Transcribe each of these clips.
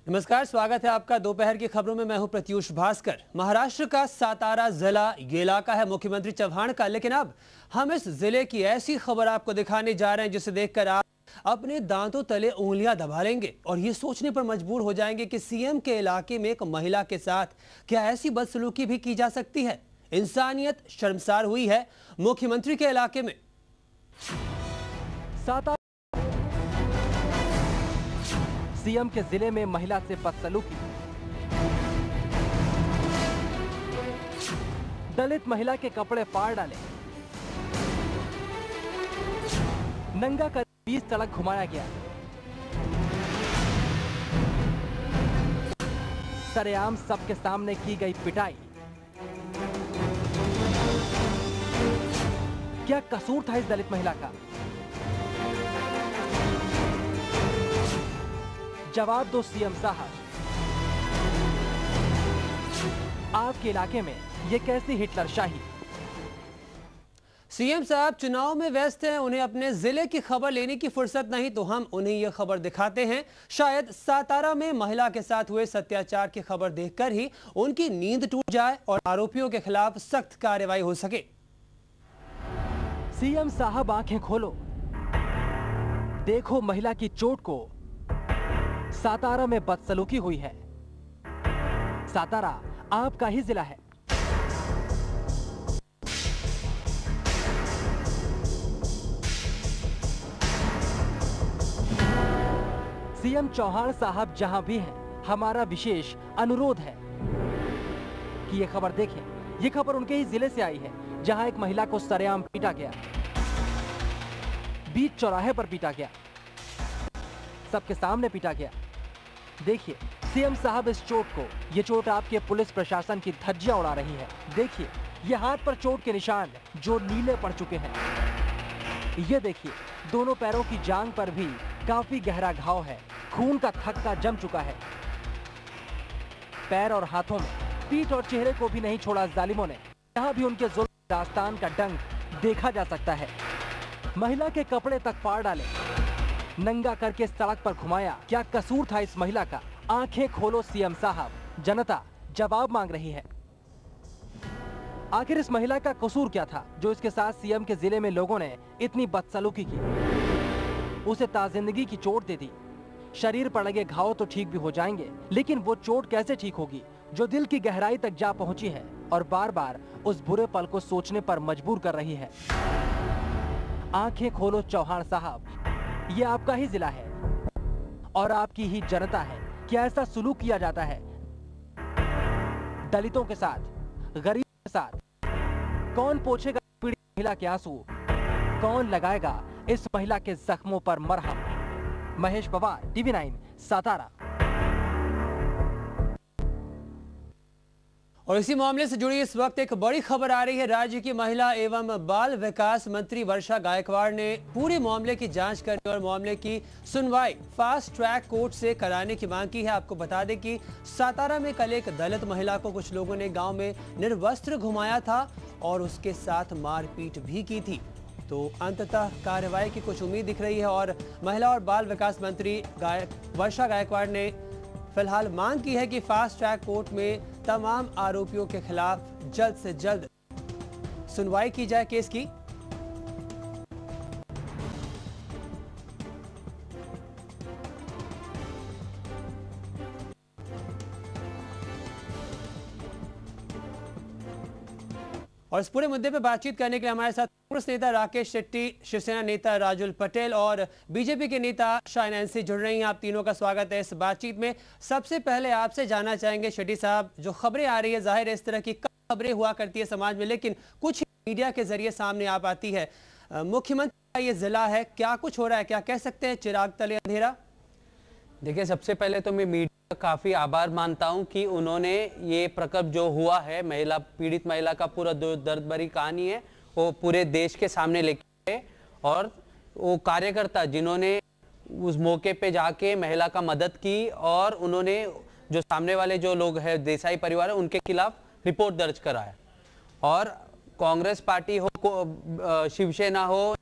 नमस्कार, स्वागत है आपका दोपहर की खबरों में। मैं हूं प्रत्यूष भास्कर। महाराष्ट्र का सातारा जिला ये इलाका है मुख्यमंत्री चव्हाण का, लेकिन अब हम इस जिले की ऐसी खबर आपको दिखाने जा रहे हैं जिसे देखकर आप अपने दांतों तले उंगलियां दबा लेंगे और ये सोचने पर मजबूर हो जाएंगे कि सीएम के इलाके में एक महिला के साथ क्या ऐसी बदसलूकी भी की जा सकती है। इंसानियत शर्मसार हुई है मुख्यमंत्री के इलाके में। सीएम के जिले में महिला से बदसलूकी। दलित महिला के कपड़े फाड़ डाले, नंगा कर बीच सड़क घुमाया गया, सरेआम सबके सामने की गई पिटाई। क्या कसूर था इस दलित महिला का? जवाब दो सीएम साहब। आपके इलाके में ये कैसी हिटलरशाही? सीएम साहब चुनाव में व्यस्त हैं, उन्हें अपने जिले की खबर लेने की फुर्सत नहीं, तो हम उन्हें यह खबर दिखाते हैं। शायद सातारा में महिला के साथ हुए अत्याचार की खबर देखकर ही उनकी नींद टूट जाए और आरोपियों के खिलाफ सख्त कार्रवाई हो सके। सीएम साहब आंखें खोलो, देखो महिला की चोट को। सातारा में बदसलूकी हुई है। सातारा आपका ही जिला है। सीएम चौहान साहब जहां भी हैं, हमारा विशेष अनुरोध है कि ये खबर देखें। ये खबर उनके ही जिले से आई है, जहां एक महिला को सरेआम पीटा गया, बीच चौराहे पर पीटा गया, सबके सामने पीटा गया। देखिए सीएम साहब इस चोट को, ये चोट आपके पुलिस प्रशासन की धज्जियां उड़ा रही है। देखिए ये हाथ पर चोट के निशान जो नीले पड़ चुके हैं। ये देखिए दोनों पैरों की जांघ पर भी काफी गहरा घाव है, खून का थक्का जम चुका है। पैर और हाथों में, पीठ और चेहरे को भी नहीं छोड़ा जालिमों ने। यहाँ भी उनके जुल्म दास्तान का डंक देखा जा सकता है। महिला के कपड़े तक फाड़ डाले, नंगा करके सड़क पर घुमाया। क्या कसूर था इस महिला का? आंखें खोलो सीएम साहब, जनता जवाब मांग रही है। आखिर इस महिला का कसूर क्या था जो इसके साथ सीएम के जिले में लोगों ने इतनी बदसलूकी की? उसे ताजिंदगी की चोट दे दी। शरीर पर लगे घाव तो ठीक भी हो जाएंगे, लेकिन वो चोट कैसे ठीक होगी जो दिल की गहराई तक जा पहुंची है और बार बार उस बुरे पल को सोचने पर मजबूर कर रही है। आंखें खोलो चौहान साहब, ये आपका ही जिला है और आपकी ही जनता है। क्या ऐसा सुलूक किया जाता है दलितों के साथ, गरीब के साथ? कौन पोंछेगा पीड़ित महिला के आंसू? कौन लगाएगा इस महिला के जख्मों पर मरहम? महेश पवार, TV9 सातारा। और इसी मामले से जुड़ी इस वक्त एक बड़ी खबर आ रही है। राज्य की महिला एवं बाल विकास मंत्री वर्षा गायकवाड़ ने पूरे मामले की जांच करने और मामले की सुनवाई फास्ट ट्रैक कोर्ट से कराने की मांग की है। आपको बता दें कि सातारा में कल एक दलित महिला को कुछ लोगों ने गांव में निर्वस्त्र घुमाया था और उसके साथ मारपीट भी की थी। तो अंततः कार्रवाई की कुछ उम्मीद दिख रही है और महिला और बाल विकास मंत्री वर्षा गायकवाड़ ने फिलहाल मांग की है कि फास्ट ट्रैक कोर्ट में तमाम आरोपियों के खिलाफ जल्द से जल्द सुनवाई की जाए केस की। और इस पूरे मुद्दे पर बातचीत करने के लिए हमारे साथ कांग्रेस नेता राकेश शेट्टी, शिवसेना नेता राजुल पटेल और बीजेपी के नेता शायन से जुड़ रही हैं। आप तीनों का स्वागत है इस बातचीत में। सबसे पहले आपसे जानना चाहेंगे शेट्टी साहब, जो खबरें आ रही है, जाहिर है इस तरह की खबरें हुआ करती है समाज में, लेकिन कुछ मीडिया के जरिए सामने आ पाती है। मुख्यमंत्री का ये जिला है, क्या कुछ हो रहा है? क्या कह सकते हैं चिराग तले अंधेरा? देखिए, सबसे पहले तो मैं मीडिया का काफी आभार मानता हूं कि उन्होंने ये प्रकरण जो हुआ है, पीड़ित महिला का पूरा दर्द भरी कहानी है, वो पूरे देश के सामने लेके आए और वो कार्यकर्ता जिन्होंने उस मौके पे जाके महिला का मदद की और उन्होंने जो सामने वाले जो लोग हैं देसाई परिवार है उनके खिलाफ रिपोर्ट दर्ज कराया। और कांग्रेस पार्टी हो, शिवसेना हो,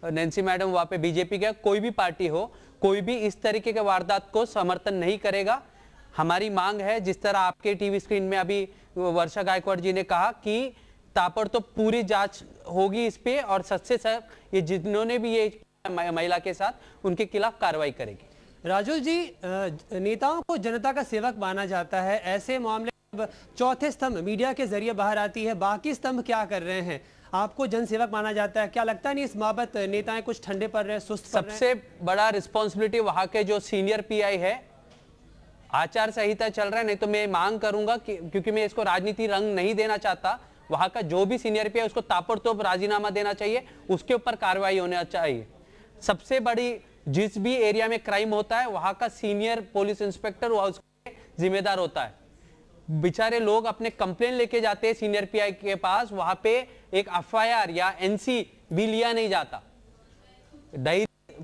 नैन्सी मैडम वहाँ पे बीजेपी का कोई भी पार्टी हो, कोई भी इस तरीके के वारदात को समर्थन नहीं करेगा। हमारी मांग है, जिस तरह आपके टीवी स्क्रीन में अभी वर्षा गायकवाड़ जी ने कहा कि ताबड़तोड़ पूरी जांच होगी इस पे, और सच से सच ये जिन्होंने भी ये महिला के साथ उनके खिलाफ कार्रवाई करेगी। राजुल जी, नेताओं को जनता का सेवक माना जाता है, ऐसे मामले अब चौथे स्तंभ मीडिया के जरिए बाहर आती है, बाकी स्तंभ क्या कर रहे हैं? आपको जनसेवक माना जाता है, क्या लगता नहीं इस बाबत नेताएं कुछ ठंडे पड़ रहे हैं, सुस्त पड़ रहे हैं? सबसे बड़ा रिस्पॉन्सिबिलिटी वहां के जो सीनियर पीआई है, आचार संहिता चल रहा है, नहीं तो मैं मांग करूंगा कि क्योंकि मैं इसको राजनीति रंग नहीं देना चाहता, वहां का जो भी सीनियर पीआई उसको ताबड़तोड़ राजीनामा देना चाहिए, उसके ऊपर कार्रवाई होना चाहिए। सबसे बड़ी जिस भी एरिया में क्राइम होता है वहां का सीनियर पुलिस इंस्पेक्टर वह उसके जिम्मेदार होता है। बेचारे लोग अपने कंप्लेन लेके जाते हैं सीनियर पीआई के पास, वहां पे एक एफआईआर या एनसी भी लिया नहीं जाता,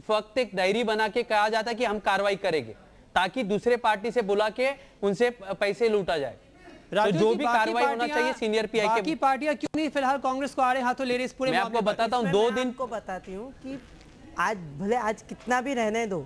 फक्त एक डायरी बना के कहा जाता है कि हम कार्रवाई करेंगे, ताकि दूसरे पार्टी से बुला के उनसे पैसे लूटा जाए। तो जो भी कार्रवाई होना चाहिए सीनियर पीआई के। बाकी पार्टियां क्यों नहीं फिलहाल कांग्रेस को आड़े हाथों ले रही इस पूरे मामले? मैं आपको बताता हूं, 2 दिन को बताती हूँ कि आज भले आज कितना भी रहने दो,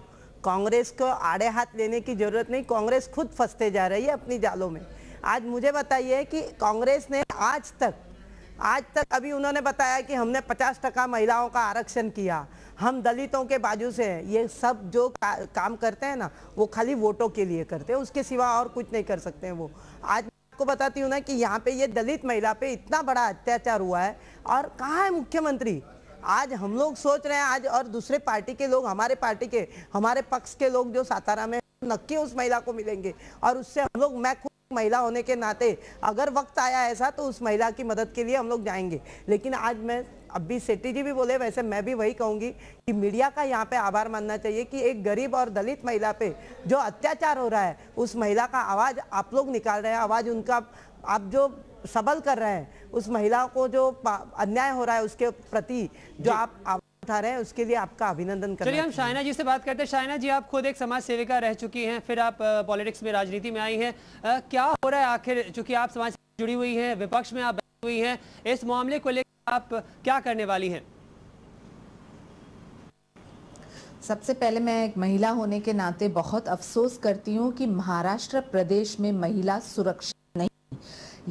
कांग्रेस को आड़े हाथ लेने की जरूरत नहीं, कांग्रेस खुद फंसते जा रही है अपनी जालों में। आज मुझे बताइए कि कांग्रेस ने आज तक अभी उन्होंने बताया कि हमने 50% महिलाओं का आरक्षण किया, हम दलितों के बाजू से हैं। ये सब जो काम करते हैं ना, वो खाली वोटों के लिए करते हैं, उसके सिवा और कुछ नहीं कर सकते हैं वो। आज आपको बताती हूँ ना कि यहाँ पे ये दलित महिला पे इतना बड़ा अत्याचार हुआ है, और कहाँ है मुख्यमंत्री? आज हम लोग सोच रहे हैं आज, और दूसरे पार्टी के लोग, हमारे पार्टी के, हमारे पक्ष के लोग जो सातारा में नक्की उस महिला को मिलेंगे, और उससे हम लोग, मैं खुद महिला होने के नाते अगर वक्त आया ऐसा तो उस महिला की मदद के लिए हम लोग जाएंगे। लेकिन आज मैं, अभी सेठी जी भी बोले, वैसे मैं भी वही कहूंगी कि मीडिया का यहाँ पे आभार मानना चाहिए कि एक गरीब और दलित महिला पे जो अत्याचार हो रहा है, उस महिला का आवाज आप लोग निकाल रहे हैं, आवाज उनका आप जो सबल कर रहे हैं, उस महिला को जो अन्याय हो रहा है उसके प्रति जो आप उठा रहे हैं, उसके लिए आपका अभिनंदन करना। चलिए हम शाइना जी से बात करते हैं। शाइना जी, आप खुद एक समाज सेविका रह चुकी हैं, फिर आप पॉलिटिक्स में, राजनीति में आई हैं, क्या हो रहा है आखिर? चूंकि आप समाज से जुड़ी हुई हैं, विपक्ष में आप बैठी हुई हैं, इस मामले को लेकर आप क्या करने वाली हैं? सबसे पहले मैं एक महिला होने के नाते बहुत अफसोस करती हूँ कि महाराष्ट्र प्रदेश में महिला सुरक्षित नहीं।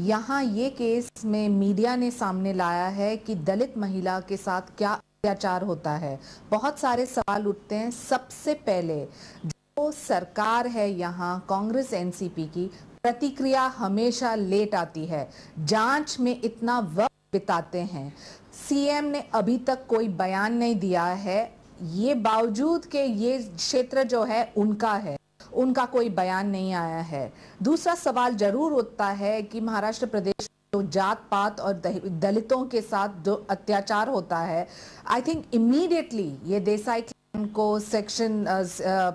यहाँ ये केस में मीडिया ने सामने लाया है कि दलित महिला के साथ क्या अत्याचार होता है। बहुत सारे सवाल उठते हैं। सबसे पहले जो सरकार है यहाँ कांग्रेस एनसीपी की, प्रतिक्रिया हमेशा लेट आती है, जांच में इतना वक्त बिताते हैं। सीएम ने अभी तक कोई बयान नहीं दिया है, ये बावजूद कि ये क्षेत्र जो है उनका है, उनका कोई बयान नहीं आया है। दूसरा सवाल जरूर उठता है कि महाराष्ट्र प्रदेश जो जात पात और दलितों के साथ जो अत्याचार होता है, आई थिंक इमीडिएटली ये देसाई क्लैन को section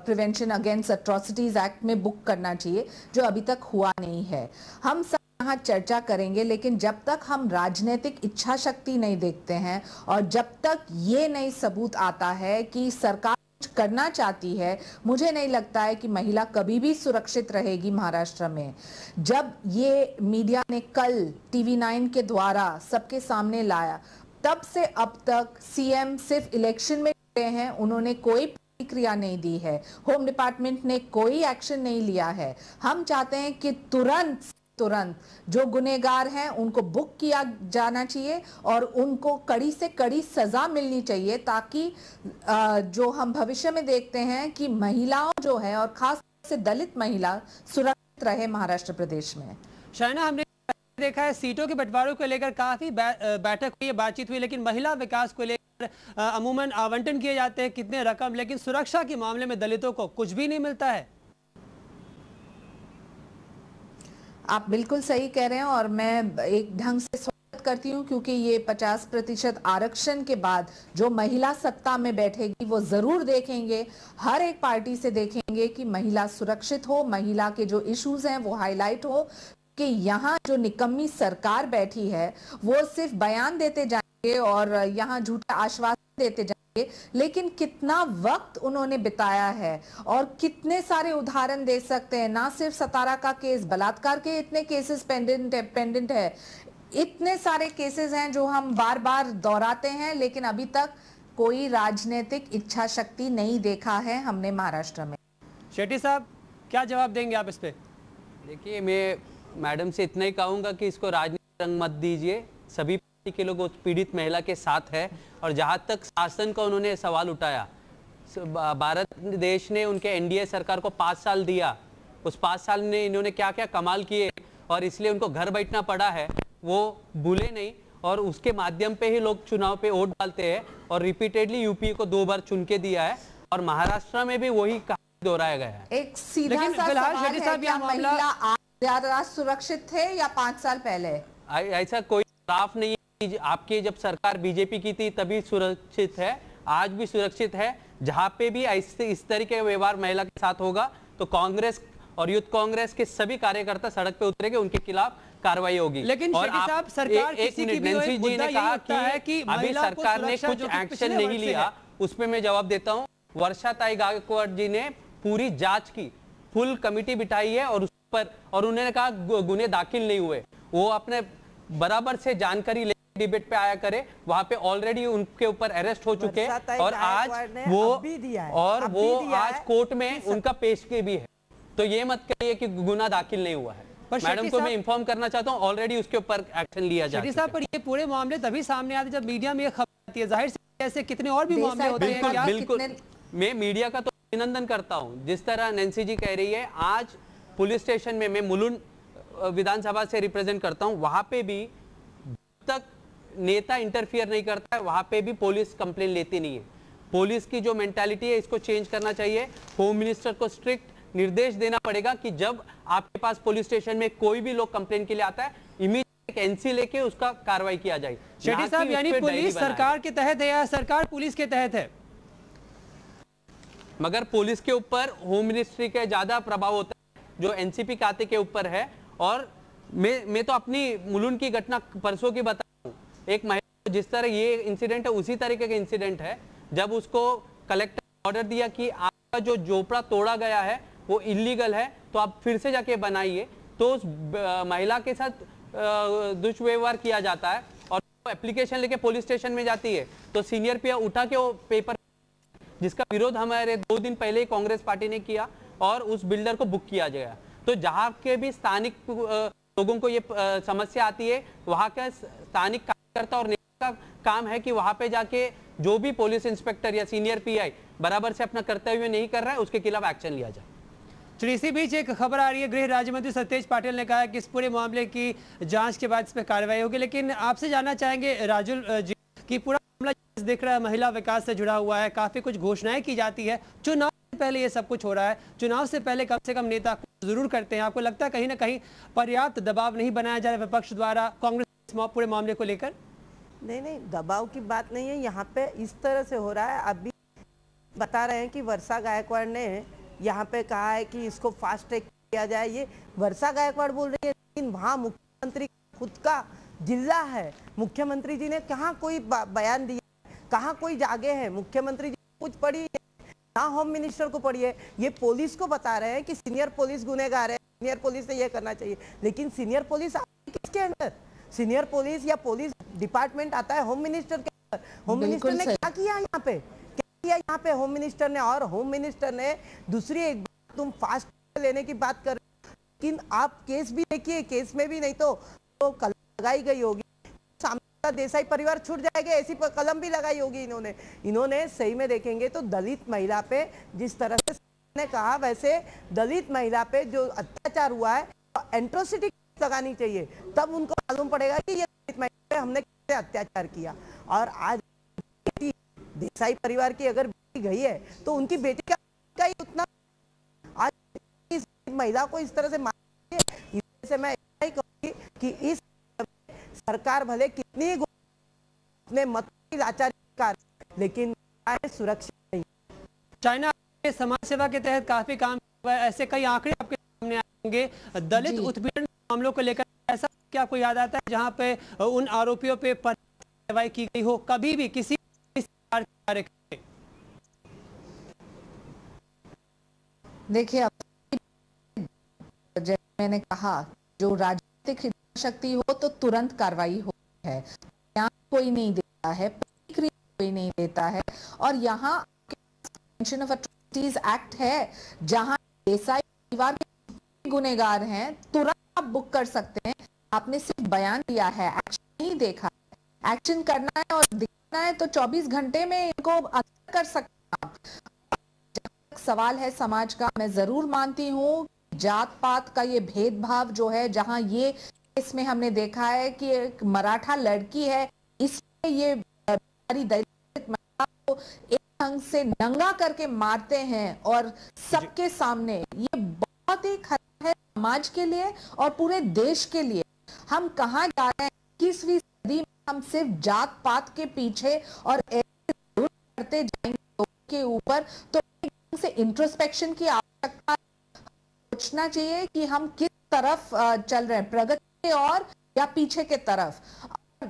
prevention against atrocities act में बुक करना चाहिए, जो अभी तक हुआ नहीं है। हम सब यहाँ चर्चा करेंगे, लेकिन जब तक हम राजनीतिक इच्छा शक्ति नहीं देखते हैं और जब तक ये नहीं सबूत आता है कि सरकार करना चाहती है, मुझे नहीं लगता है कि महिला कभी भी सुरक्षित रहेगी महाराष्ट्र में। जब ये मीडिया ने कल टीवी 9 के द्वारा सबके सामने लाया, तब से अब तक सीएम सिर्फ इलेक्शन में गए हैं, उन्होंने कोई प्रतिक्रिया नहीं दी है, होम डिपार्टमेंट ने कोई एक्शन नहीं लिया है। हम चाहते हैं कि तुरंत जो गुनहगार हैं उनको बुक किया जाना चाहिए और उनको कड़ी से कड़ी सजा मिलनी चाहिए, ताकि जो हम भविष्य में देखते हैं कि महिलाओं जो है और खास से दलित महिला सुरक्षित रहे महाराष्ट्र प्रदेश में। शाइना, हमने देखा है सीटों के बंटवारों को लेकर काफी बैठक हुई, बातचीत हुई, लेकिन महिला विकास को लेकर अमूमन आवंटन किए जाते हैं कितने रकम, लेकिन सुरक्षा के मामले में दलितों को कुछ भी नहीं मिलता है। आप बिल्कुल सही कह रहे हैं और मैं एक ढंग से स्वागत करती हूं, क्योंकि ये 50% आरक्षण के बाद जो महिला सत्ता में बैठेगी वो जरूर देखेंगे, हर एक पार्टी से देखेंगे कि महिला सुरक्षित हो, महिला के जो इश्यूज हैं वो हाईलाइट हो। कि यहाँ जो निकम्मी सरकार बैठी है वो सिर्फ बयान देते जाएंगे और यहाँ झूठा आश्वासन देते जाएंगे, लेकिन कितना वक्त उन्होंने बिताया है और कितने सारे उदाहरण दे सकते हैं। ना सिर्फ सतारा का केस, बलात्कार के इतने केसेस पेंडेंट है, इतने सारे केसेस हैं जो हम बार बार दोहराते हैं, लेकिन अभी तक कोई राजनीतिक इच्छा शक्ति नहीं देखा है हमने महाराष्ट्र में। शेट्टी साहब, क्या जवाब देंगे आप इस पे? देखिए, मैं मैडम से इतना ही कहूंगा कि इसको राजनीतिक रंग मत दीजिए। सभी पार्टी के लोग उस पीड़ित महिला के साथ है। और जहां तक शासन का उन्होंने सवाल उठाया, भारत देश ने उनके एनडीए सरकार को 5 साल दिया। उस 5 साल में इन्होंने क्या क्या कमाल किए और इसलिए उनको घर बैठना पड़ा है, वो भूले नहीं। और उसके माध्यम पे ही लोग चुनाव पे वोट डालते हैं। और रिपीटेडली यूपी को 2 बार चुन के दिया है और महाराष्ट्र में भी वही कहानी दोहराया गया है। एक सीधा लेकिन सा फिलहाल सवाल शेट्टी है, साहब, क्या यह मामला महिला आज ज्यादा सुरक्षित थे या 5 साल पहले? ऐसा कोई खिलाफ नहीं है। आपकी जब सरकार बीजेपी की थी तभी सुरक्षित है, आज भी सुरक्षित है। जहां पे भी ऐसे इस तरीके का व्यवहार महिला के साथ होगा तो कांग्रेस और यूथ कांग्रेस के सभी कार्यकर्ता सड़क पे उतरेंगे, उनके खिलाफ कार्रवाई होगी। लेकिन और शेट्टी साहब, सरकार एक मिनट, नैन्सी जी ने कहा कि अभी सरकार ने कुछ एक्शन नहीं लिया, उस पर मैं जवाब देता हूँ। वर्षा ताई गायकवाड़ जी ने पूरी जांच की, फुल कमेटी बिठाई है और उस पर, और उन्होंने कहा गुने दाखिल नहीं हुए। वो अपने बराबर से जानकारी ले डिबेट पे आया करे। वहां पे ऑलरेडी उनके ऊपर अरेस्ट हो चुके हैं और आज वो आज कोर्ट में उनका पेश के भी है। तो ये मत कहिए कि गुना दाखिल नहीं हुआ है। मैडम को मैं इन्फॉर्म करना चाहता हूँ, ऑलरेडी उसके ऊपर एक्शन लिया जा चुका है। पर ये पूरे मामले तभी सामने आते जब मीडिया में ये खबर आती है। जाहिर से ऐसे कितने और भी मामले होते हैं। बिल्कुल, मैं मीडिया का तो अभिनंदन करता हूँ। जिस तरह नैन्सी जी कह रही है, आज पुलिस स्टेशन में, मैं मुलुंड विधानसभा से रिप्रेजेंट करता हूँ, वहां पे भी तक नेता इंटरफियर नहीं करता है, वहां पे भी पुलिस कंप्लेन लेती नहीं है। पुलिस की जो मेंटालिटी है, इसको चेंज करना चाहिए। होम मिनिस्टर को स्ट्रिक्ट निर्देश देना पड़ेगा कि जब आपके पास पुलिस स्टेशन में कोई भी लोग कंप्लेन के लिए आता है, इमीडिएट एनसी लेके उसका कार्रवाई किया जाए। शेट्टी साहब, यानी पुलिस सरकार के तहत है या सरकार पुलिस के तहत है? मगर पुलिस के ऊपर होम मिनिस्ट्री का ज्यादा प्रभाव होता है, जो एनसीपी खाते के ऊपर है। और मैं तो अपनी मुलुंड की घटना परसों की बता रहा हूं। एक महिला, जिस तरह ये इंसिडेंट है उसी तरीके का इंसिडेंट है। जब उसको कलेक्टर ऑर्डर दिया कि आपका जो झोपड़ा तोड़ा गया है वो इलीगल है, तो आप फिर से जाके बनाइए, तो उस महिला के साथ दुष्व्यवहार किया जाता है और एप्लीकेशन लेके पुलिस स्टेशन में जाती है। तो सीनियर पीआई उठा के वो पेपर, जिसका विरोध हमारे 2 दिन पहले ही कांग्रेस पार्टी ने किया और उस बिल्डर को बुक किया गया। तो जहां के भी स्थानिक लोगों को ये समस्या आती है, वहां का स्थानिक कार्यकर्ता और नेता का काम है कि वहां पे जाके जो भी पुलिस इंस्पेक्टर या सीनियर पीआई बराबर से अपना कर्तव्य नहीं कर रहा है, उसके खिलाफ एक्शन लिया जाए। चलिए, इसी बीच एक खबर आ रही है, गृह राज्य मंत्री सतेज पाटिल ने कहा कि इस पूरे मामले की जांच के बाद इस पर कार्रवाई होगी। लेकिन आपसे जानना चाहेंगे राजुल जी कि पूरा मामला दिख रहा है महिला विकास से जुड़ा हुआ है, काफी कुछ घोषणाएं की जाती है, चुनाव से पहले ये सब कुछ हो रहा है। चुनाव से पहले कम से कम नेता जरूर करते हैं। आपको लगता है कहीं ना कहीं पर्याप्त दबाव नहीं बनाया जा रहा विपक्ष द्वारा कांग्रेस पूरे मामले को लेकर? नहीं, दबाव की बात नहीं है। यहाँ पे इस तरह से हो रहा है। अभी बता रहे हैं कि वर्षा गायकवाड़ ने यहाँ पे कहा है कि इसको फास्ट ट्रैक किया जाए। ये वर्षा गायकवाड़ बोल रही है, लेकिन वहाँ मुख्यमंत्री खुद का जिला है। मुख्यमंत्री जी ने कहाँ कोई बयान दिया, कहाँ कोई जागे हैं? मुख्यमंत्री जी कुछ पढ़ी है ना, होम मिनिस्टर को पढ़ी है। ये पुलिस को बता रहे हैं कि सीनियर पुलिस गुनहगार है, सीनियर पुलिस से ये करना चाहिए। लेकिन सीनियर पुलिस किसके अंडर? सीनियर पुलिस या पुलिस डिपार्टमेंट आता है होम मिनिस्टर के अंदर। होम मिनिस्टर ने क्या किया यहाँ पे? यहाँ पे होम मिनिस्टर ने, और होम मिनिस्टर ने दूसरी एक बात, तुम फास्ट लेने की बात कर रहे हो, लेकिन आप केस भी देखिए, केस में भी नहीं तो कलम लगाई गई होगी, सामने देसाई परिवार छूट जाएगा, ऐसी कलम भी लगाई होगी इन्होंने सही में देखेंगे तो दलित महिला पे जिस तरह से ने कहा, वैसे दलित महिला पे जो अत्याचार हुआ है एट्रोसिटी लगानी चाहिए, तब उनको मालूम पड़ेगा कि ये दलित महिला पे हमने कैसे अत्याचार किया। और आज देसाई परिवार की अगर बेटी गई है तो उनकी बेटी का ही उतना, आज इस महिला को इस तरह से इससे मैं यही कहूंगी कि इस सरकार भले कितनी अपने मत की लाचारी, लेकिन सुरक्षित नहीं। चाइना के समाज सेवा के तहत काफी काम हुआ है, ऐसे कई आंकड़े आपके सामने आएंगे दलित उत्पीड़न मामलों को लेकर। ऐसा क्या आपको याद आता है जहां पे उन आरोपियों पे कार्रवाई की गई हो कभी भी किसी? देखिए, जैसे मैंने कहा, जो राजनीतिक शक्ति हो तो तुरंत कार्रवाई होती है, यहाँ कोई नहीं देता है, प्रतिक्रिया कोई नहीं देता है। और यहाँ प्रिवेंशन ऑफ एट्रोसिटीज एक्ट है, जहाँ देसाई परिवार गुनहगार हैं तुरंत आप बुक कर सकते हैं। आपने सिर्फ बयान दिया है, एक्शन नहीं देखा। एक्शन करना है और दिखाना है तो 24 घंटे में इनको असर कर सकते हैं आप। जहाँ तक सवाल है समाज का, मैं जरूर मानती हूँ जात पात का ये भेदभाव जो है, जहां ये इसमें हमने देखा है कि एक मराठा लड़की है, इसलिए ये दलित महिला को एक ढंग से नंगा करके मारते हैं और सबके सामने, ये बहुत ही खतरा है समाज के लिए और पूरे देश के लिए। हम कहाँ जा रहे हैं 21वीं सदी में? हम सिर्फ जात पात के पीछे और ऐसे करते जाएंगे लोगों के ऊपर, तो एक ढंग से इंट्रोस्पेक्शन की आवश्यकता, सोचना चाहिए कि हम किस तरफ चल रहे हैं, प्रगति की ओर या पीछे के तरफ।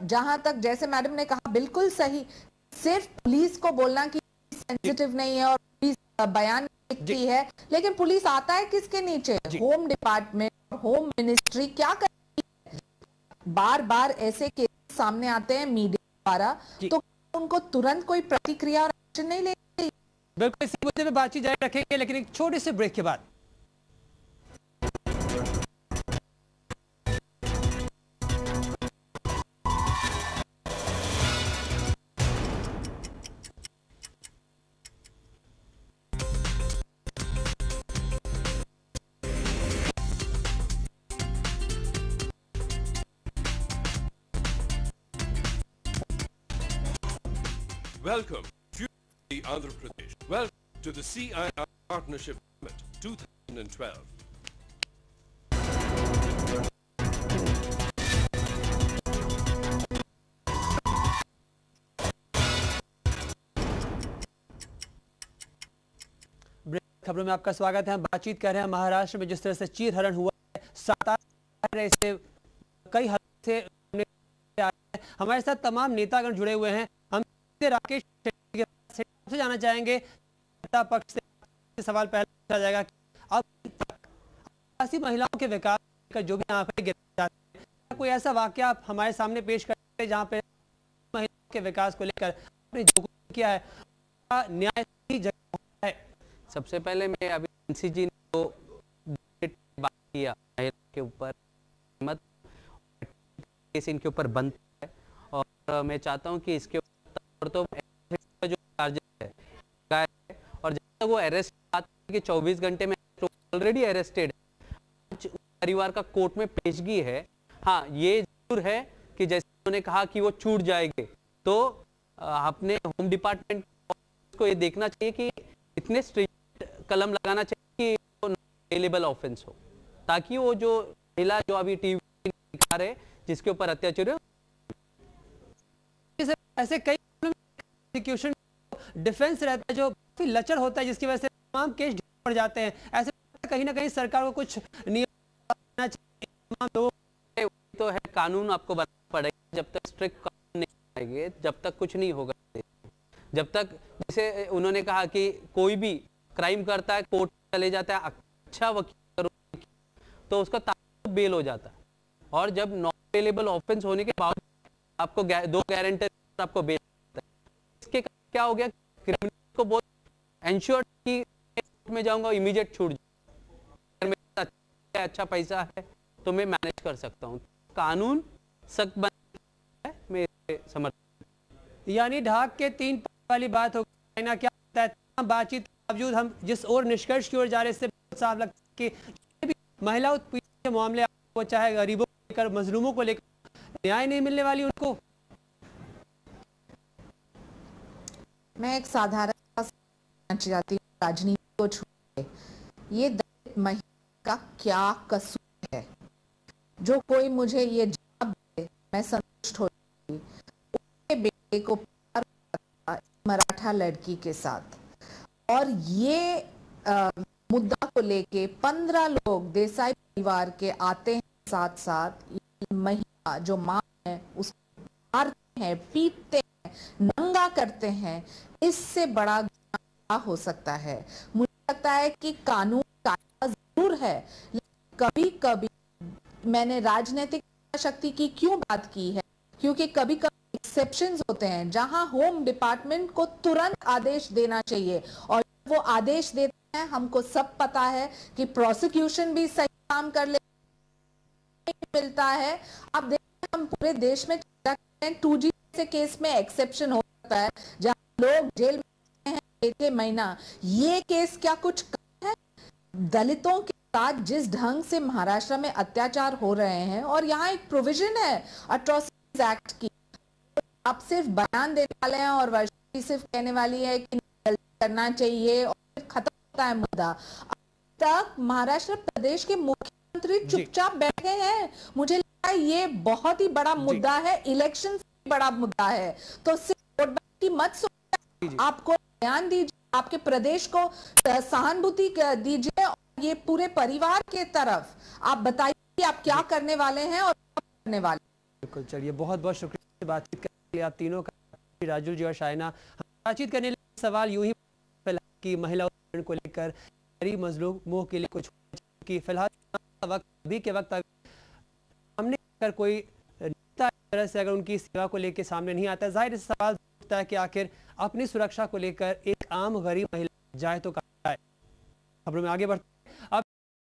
जहां तक जैसे मैडम ने कहा बिल्कुल सही, सिर्फ पुलिस को बोलना कि सेंसिटिव नहीं है और पुलिस बयान लिखती है, लेकिन पुलिस आता है किसके नीचे? होम डिपार्टमेंट, होम मिनिस्ट्री क्या करती है? बार बार ऐसे केस सामने आते हैं मीडिया द्वारा, तो उनको तुरंत कोई प्रतिक्रिया और एक्शन नहीं लेती। बिल्कुल, इसी मुद्दे पे बातचीत जारी रखेंगे, लेकिन एक छोटे से ब्रेक के बाद। Welcome to the Andhra Pradesh. Welcome to the CII Partnership Summit 2012. खबरों में आपका स्वागत है। हम बातचीत कर रहे हैं महाराष्ट्र में जिस तरह से चीरहरण हुआ है, 7 से कई हद से हमारे साथ तमाम नेतागण जुड़े हुए हैं। हम राकेश शेट्टी से जाना चाहेंगे, पक्ष से सवाल पहले पूछा जाएगा कि अब तक आदिवासी महिलाओं के विकास का जो भी आंकड़े गिराए जाते हैं, कोई ऐसा वाकया आप हमारे सामने पेश करते हैं जहां पे महिलाओं के विकास को लेकर आपने जो किया है न्याय की जगह है? सबसे पहले मैं अभी एनसी जी ने तो बात किया महिला के ऊपर, मत केस इनके ऊपर बनता है और मैं चाहता हूं कि इसके ऊपर तो जो चार्जेस है और जब तक वो अरेस्ट के 24 घंटे में ऑलरेडी अरेस्टेड है, परिवार का कोर्ट में पेशगी है। हाँ, ये जरूर है कि जैसे उन्होंने कहा कि वो छूट जाएंगे, तो अपने होम डिपार्टमेंट को ये देखना चाहिए कि इतने स्ट्रिक्ट कलम लगाना चाहिए कि वो अवेलेबल ऑफेंस हो, ताकि वो जो महिला जो अभी टीवी दिखा रहे जिसके ऊपर अत्याचार, ऐसे कई प्रोसिक्यूशन डिफेंस रहता है जो काफी लचर होता है, जिसकी वजह से तमाम केस पड़ जाते हैं। ऐसे कहीं ना कहीं सरकार को कुछ नियम बनाना चाहिए तमाम लोगों। तो है कानून आपको बनाना पड़ेगा, जब तक स्ट्रिक्ट कानून नहीं आएंगे जब तक कुछ नहीं होगा। जब तक जैसे उन्होंने कहा कि कोई भी क्राइम करता है कोर्ट चले जाता है, अच्छा वकील तो उसका बेल हो जाता है, और जब नॉन अवेलेबल ऑफेंस होने के बावजूद आपको 2 गारंटर आपको बेल होता है। इसके क्या हो गया, क्रिमिनल को बहुत एंश्योर्ड कि में जाऊंगा इमीडिएट छूट जाऊंगा, मेरा अच्छा पैसा है तो मैं मैनेज कर सकता हूं। कानून सख्त बना है मेरे समर्थन। यानी ढाक के 3 वाली बात हो गई ना, क्या होता है बातचीत के बावजूद हम जिस और निष्कर्ष की ओर जा रहे हैं, इससे साफ लगता है कि महिला उत्पीड़न के मामले, वो चाहे गरीबों को लेकर, मजलूमों को लेकर, न्याय नहीं मिलने वाली उनको। मैं एक साधारण चाहती हूँ, राजनीति को छोड़ ये दलित महिला का क्या कसूर है? जो कोई मुझे ये जवाब दे मैं संतुष्ट हो जाऊंगी। उसके बेटे को प्यार करता मराठा लड़की के साथ, और ये मुद्दा को लेके 15 लोग देसाई परिवार के आते हैं, साथ साथ महिला जो मां है उसको मारते हैं, पीटते हैं, नंगा करते हैं। इससे बड़ा गुनाह हो सकता है? मुझे लगता है कि कानून कायदा जरूर है, लेकिन कभी कभी मैंने राजनीतिक शक्ति की क्यों बात की है, क्योंकि कभी कभी एक्सेप्शंस होते हैं जहां होम डिपार्टमेंट को तुरंत आदेश देना चाहिए, और वो आदेश देते हैं, हमको सब पता है कि प्रोसिक्यूशन भी सही काम कर ले मिलता है। आप देखिए हम पूरे देश में 2G से केस में एक्सेप्शन हो सकता है, जहां लोग जेल में हैं 6 महीना। ये केस क्या कुछ कम है? दलितों के साथ जिस ढंग से महाराष्ट्र में अत्याचार हो रहे हैं, और यहाँ एक प्रोविजन है अट्रॉसिटीज एक्ट की, आप सिर्फ बयान देने वाले हैं और वर्षा सिर्फ कहने वाली है कि करना चाहिए और खत्म होता है मुद्दा। अब तक महाराष्ट्र प्रदेश के मुख्यमंत्री चुपचाप बैठे हैं। मुझे लगता है ये बहुत ही बड़ा मुद्दा है, इलेक्शन से बड़ा मुद्दा है। तो सिर्फ वोट बैंक की मत सोचिए, आपको बयान दीजिए, आपके प्रदेश को सहानुभूति दीजिए और ये पूरे परिवार के तरफ आप बताइए कि आप क्या करने वाले हैं और क्या करने वाले। बिल्कुल, चलिए बहुत बहुत शुक्रिया बातचीत करने के लिए आप तीनों का, राजुल जी और शाइना। बातचीत करने के सवाल यूं ही कि महिला उत्पीड़न को लेकर गरीब मजलूमों के लिए कुछ कि फिलहाल वक्त अभी के वक्त सामने अगर कोई नेता इस तरह से अगर उनकी सेवा को लेकर सामने नहीं आता, जाहिर से सवाल उठता है कि आखिर अपनी सुरक्षा को लेकर एक आम गरीब महिला जाए तो कहाँ जाए। खबरों में आगे बढ़ते